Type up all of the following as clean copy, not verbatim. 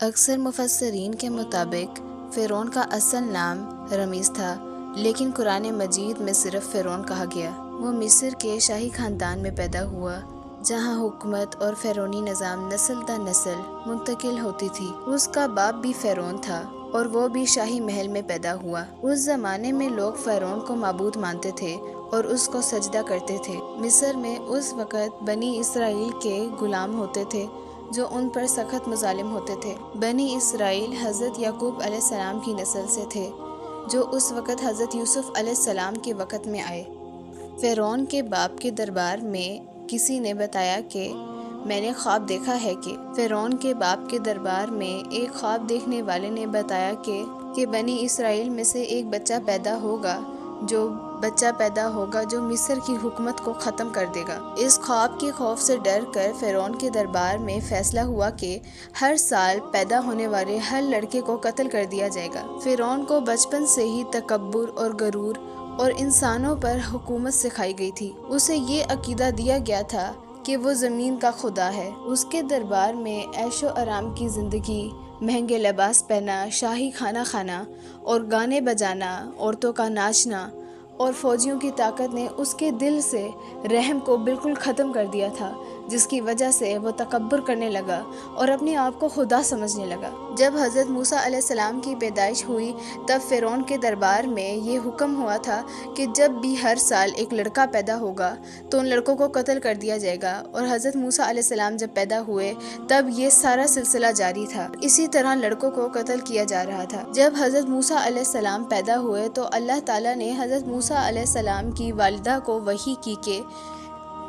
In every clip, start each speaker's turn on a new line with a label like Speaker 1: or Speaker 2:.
Speaker 1: اکثر مفسرین کے مطابق فرعون کا اصل نام رمیز تھا، لیکن قرآن مجید میں صرف فرعون کہا گیا۔ وہ مصر کے شاہی خاندان میں پیدا ہوا، جہاں حکومت اور فرعونی نظام نسل در نسل منتقل ہوتی تھی۔ اس کا باپ بھی فرعون تھا اور وہ بھی شاہی محل میں پیدا ہوا۔ اس زمانے میں لوگ فرعون کو معبود مانتے تھے اور اس کو سجدہ کرتے تھے۔ مصر میں اس وقت بنی اسرائیل کے غلام ہوتے تھے جو ان پر سخت مظالم ہوتے تھے۔ بنی اسرائیل حضرت یعقوب علیہ السلام کی نسل سے تھے، جو اس وقت حضرت یوسف علیہ السلام کے وقت میں آئے۔ فرعون کے باپ کے دربار میں کسی نے بتایا کہ میں نے خواب دیکھا ہے کہ فرعون کے باپ کے دربار میں ایک خواب دیکھنے والے نے بتایا کہ بنی اسرائیل میں سے ایک بچہ پیدا ہوگا جو مصر کی حکومت کو ختم کر دے گا۔ اس خواب کے خوف سے ڈر کر فرعون کے دربار میں فیصلہ ہوا کہ ہر سال پیدا ہونے والے ہر لڑکے کو قتل کر دیا جائے گا۔ فرعون کو بچپن سے ہی تکبر اور غرور اور انسانوں پر حکومت سکھائی گئی تھی۔ اسے یہ عقیدہ دیا گیا تھا کہ وہ زمین کا خدا ہے۔ اس کے دربار میں عیش و آرام کی زندگی، مہنگے لباس پہننا، شاہی کھانا کھانا اور گانے بجانا، عورتوں کا ناچنا اور فوجیوں کی طاقت نے اس کے دل سے رحم کو بالکل ختم کر دیا تھا، جس کی وجہ سے وہ تکبر کرنے لگا اور اپنے آپ کو خدا سمجھنے لگا۔ جب حضرت موسیٰ علیہ السلام کی پیدائش ہوئی تب فرعون کے دربار میں یہ حکم ہوا تھا کہ جب بھی ہر سال ایک لڑکا پیدا ہوگا تو ان لڑکوں کو قتل کر دیا جائے گا، اور حضرت موسیٰ علیہ السلام جب پیدا ہوئے تب یہ سارا سلسلہ جاری تھا۔ اسی طرح لڑکوں کو قتل کیا جا رہا تھا۔ جب حضرت موسیٰ علیہ السلام پیدا ہوئے تو اللہ تعالیٰ نے حضرت موسیٰ علیہ السلام کی والدہ کو وحی کی کہ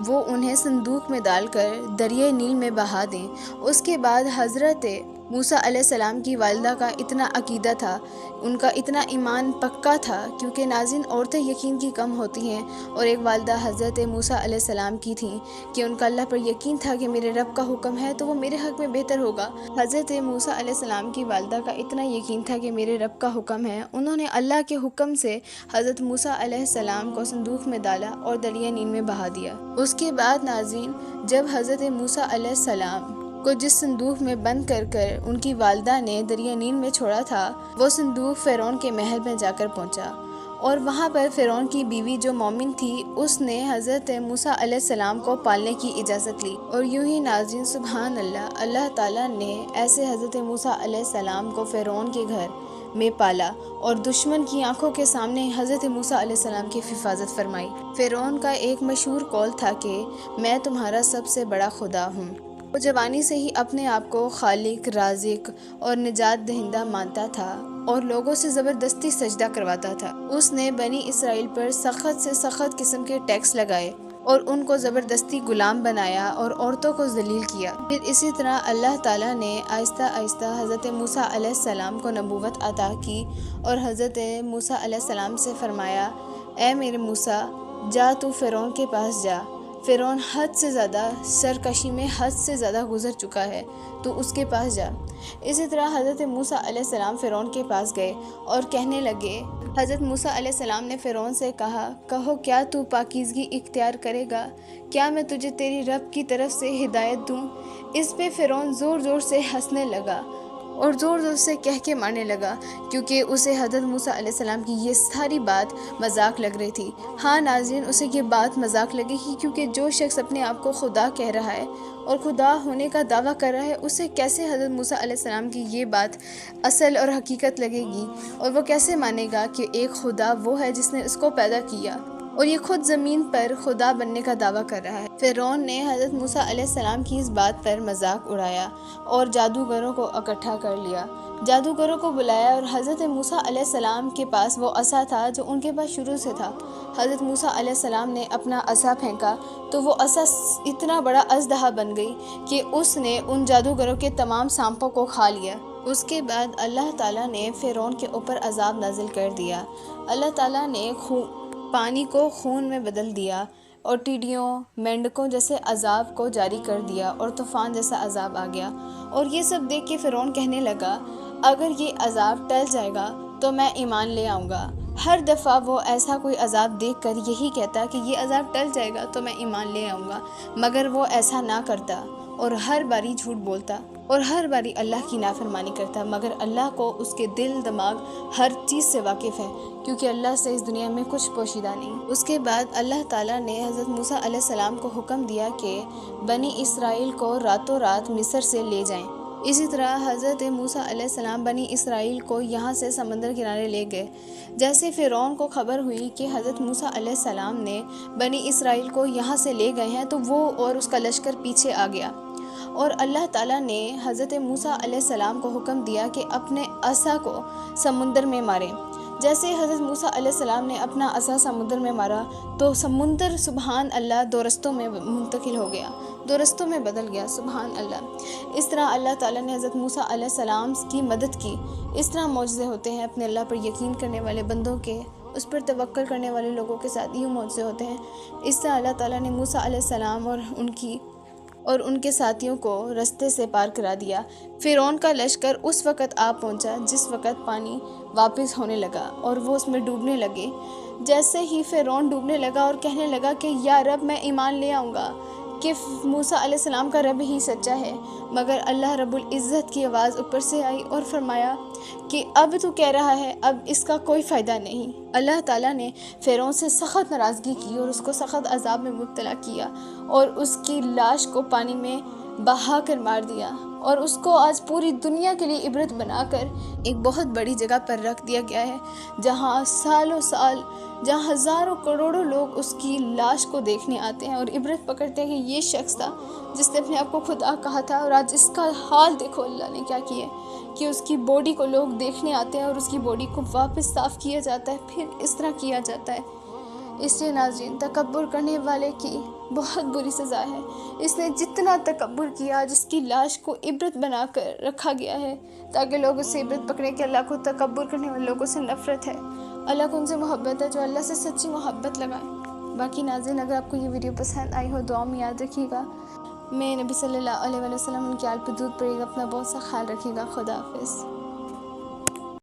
Speaker 1: وہ انہیں صندوق میں ڈال کر دریائے نیل میں بہا دیں۔ اس کے بعد حضرت موسیٰ علیہ السلام کی والدہ کا اتنا عقیدہ تھا، ان کا اتنا ایمان پکا تھا، کیونکہ ناظرین عورتیں یقین کی کم ہوتی ہیں، اور ایک والدہ حضرت موسیٰ علیہ السلام کی تھیں کہ ان کا اللہ پر یقین تھا کہ میرے رب کا حکم ہے تو وہ میرے حق میں بہتر ہوگا۔ حضرت موسیٰ علیہ السلام کی والدہ کا اتنا یقین تھا کہ میرے رب کا حکم ہے، انہوں نے اللہ کے حکم سے حضرت موسیٰ علیہ السلام کو صندوق میں ڈالا اور دریائے نیل میں بہا دیا۔ اس کے بعد ناظرین جب حضرت موسیٰ علیہ السلام کو جس صندوق میں بند کر ان کی والدہ نے دریائے نیل میں چھوڑا تھا، وہ صندوق فرعون کے محل میں جا کر پہنچا، اور وہاں پر فرعون کی بیوی جو مومن تھی اس نے حضرت موسیٰ علیہ السلام کو پالنے کی اجازت لی، اور یوں ہی ناظرین سبحان اللہ، اللہ تعالیٰ نے ایسے حضرت موسیٰ علیہ السلام کو فرعون کے گھر میں پالا اور دشمن کی آنکھوں کے سامنے حضرت موسیٰ علیہ السلام کی حفاظت فرمائی۔ فرعون کا ایک مشہور قول تھا کہ میں تمہارا سب سے بڑا خدا ہوں۔ وہ جوانی سے ہی اپنے آپ کو خالق، رازق اور نجات دہندہ مانتا تھا اور لوگوں سے زبردستی سجدہ کرواتا تھا۔ اس نے بنی اسرائیل پر سخت سے سخت قسم کے ٹیکس لگائے اور ان کو زبردستی غلام بنایا اور عورتوں کو ذلیل کیا۔ پھر اسی طرح اللہ تعالیٰ نے آہستہ آہستہ حضرت موسیٰ علیہ السلام کو نبوت عطا کی اور حضرت موسیٰ علیہ السلام سے فرمایا، اے میرے موسیٰ، جا تو فرعون کے پاس جا، فرعون حد سے زیادہ سرکشی میں حد سے زیادہ گزر چکا ہے، تو اس کے پاس جا۔ اسی طرح حضرت موسیٰ علیہ السلام فرعون کے پاس گئے اور کہنے لگے، حضرت موسیٰ علیہ السلام نے فرعون سے کہو کیا تو پاکیزگی اختیار کرے گا؟ کیا میں تجھے تیری رب کی طرف سے ہدایت دوں؟ اس پہ فرعون زور زور سے ہنسنے لگا اور زور زور سے کہہ کے مارنے لگا، کیونکہ اسے حضرت موسیٰ علیہ السلام کی یہ ساری بات مذاق لگ رہی تھی۔ ہاں ناظرین، اسے یہ بات مذاق لگے گی، کیونکہ جو شخص اپنے آپ کو خدا کہہ رہا ہے اور خدا ہونے کا دعویٰ کر رہا ہے، اسے کیسے حضرت موسیٰ علیہ السلام کی یہ بات اصل اور حقیقت لگے گی، اور وہ کیسے مانے گا کہ ایک خدا وہ ہے جس نے اس کو پیدا کیا اور یہ خود زمین پر خدا بننے کا دعویٰ کر رہا ہے۔ فرعون نے حضرت موسیٰ علیہ السلام کی اس بات پر مذاق اڑایا اور جادوگروں کو اکٹھا کر لیا، جادوگروں کو بلایا، اور حضرت موسیٰ علیہ السلام کے پاس وہ عصا تھا جو ان کے پاس شروع سے تھا۔ حضرت موسیٰ علیہ السلام نے اپنا عصا پھینکا تو وہ عصا اتنا بڑا اژدہا بن گئی کہ اس نے ان جادوگروں کے تمام سانپوں کو کھا لیا۔ اس کے بعد اللہ تعالیٰ نے فرعون کے اوپر عذاب نازل کر دیا۔ اللہ تعالیٰ نے پانی کو خون میں بدل دیا اور ٹیڈیوں، مینڈکوں جیسے عذاب کو جاری کر دیا، اور طوفان جیسا عذاب آ گیا۔ اور یہ سب دیکھ کے فرعون کہنے لگا، اگر یہ عذاب ٹل جائے گا تو میں ایمان لے آؤں گا۔ ہر دفعہ وہ ایسا کوئی عذاب دیکھ کر یہی کہتا کہ یہ عذاب ٹل جائے گا تو میں ایمان لے آؤں گا، مگر وہ ایسا نہ کرتا اور ہر باری جھوٹ بولتا اور ہر باری اللہ کی نافرمانی کرتا، مگر اللہ کو اس کے دل دماغ ہر چیز سے واقف ہے، کیونکہ اللہ سے اس دنیا میں کچھ پوشیدہ نہیں۔ اس کے بعد اللہ تعالیٰ نے حضرت موسیٰ علیہ السلام کو حکم دیا کہ بنی اسرائیل کو راتوں رات مصر سے لے جائیں۔ اسی طرح حضرت موسیٰ علیہ السلام بنی اسرائیل کو یہاں سے سمندر کنارے لے گئے۔ جیسے فرعون کو خبر ہوئی کہ حضرت موسیٰ علیہ السلام نے بنی اسرائیل کو یہاں سے لے گئے ہیں، تو وہ اور اس کا لشکر پیچھے آ گیا، اور اللہ تعالیٰ نے حضرت موسیٰ علیہ السلام کو حکم دیا کہ اپنے عصا کو سمندر میں ماریں۔ جیسے حضرت موسیٰ علیہ السلام نے اپنا عصا سمندر میں مارا تو سمندر سبحان اللہ دو رستوں میں منتقل ہو گیا، دو رستوں میں بدل گیا، سبحان اللہ۔ اس طرح اللہ تعالیٰ نے حضرت موسیٰ علیہ السلام کی مدد کی۔ اس طرح معجزے ہوتے ہیں اپنے اللہ پر یقین کرنے والے بندوں کے، اس پر توکل کرنے والے لوگوں کے ساتھ یوں معجزے ہوتے ہیں۔ اس طرح اللہ تعالیٰ نے موسیٰ علیہ السلام اور ان کے ساتھیوں کو رستے سے پار کرا دیا۔ فرعون کا لشکر اس وقت آ پہنچا جس وقت پانی واپس ہونے لگا اور وہ اس میں ڈوبنے لگے۔ جیسے ہی فرعون ڈوبنے لگا اور کہنے لگا کہ یا رب میں ایمان لے آؤں گا کہ موسیٰ علیہ السلام کا رب ہی سچا ہے، مگر اللہ رب العزت کی آواز اوپر سے آئی اور فرمایا کہ اب تو کہہ رہا ہے، اب اس کا کوئی فائدہ نہیں۔ اللہ تعالیٰ نے فرعون سے سخت ناراضگی کی اور اس کو سخت عذاب میں مبتلا کیا اور اس کی لاش کو پانی میں بہا کر مار دیا، اور اس کو آج پوری دنیا کے لیے عبرت بنا کر ایک بہت بڑی جگہ پر رکھ دیا گیا ہے، جہاں سالوں سال، جہاں ہزاروں کروڑوں لوگ اس کی لاش کو دیکھنے آتے ہیں اور عبرت پکڑتے ہیں کہ یہ شخص تھا جس نے اپنے آپ کو خدا کہا تھا، اور آج اس کا حال دیکھو اللہ نے کیا کیا ہے کہ اس کی باڈی کو لوگ دیکھنے آتے ہیں اور اس کی باڈی کو واپس صاف کیا جاتا ہے، پھر اس طرح کیا جاتا ہے۔ اس لیے ناظرین، تکبر کرنے والے کی بہت بری سزا ہے۔ اس نے جتنا تکبر کیا، جس کی لاش کو عبرت بنا کر رکھا گیا ہے تاکہ لوگ اس سے عبرت پکڑیں کہ اللہ کو تکبر کرنے والے لوگوں سے نفرت ہے، اللہ کو ان سے محبت ہے جو اللہ سے سچی محبت لگائیں۔ باقی ناظرین، اگر آپ کو یہ ویڈیو پسند آئی ہو، دعا میں یاد رکھیے گا، میں نبی صلی اللہ علیہ وسلم ان کے آل پہ درود پڑے گا، اپنا بہت سا خیال رکھیے گا۔ خدا حافظ۔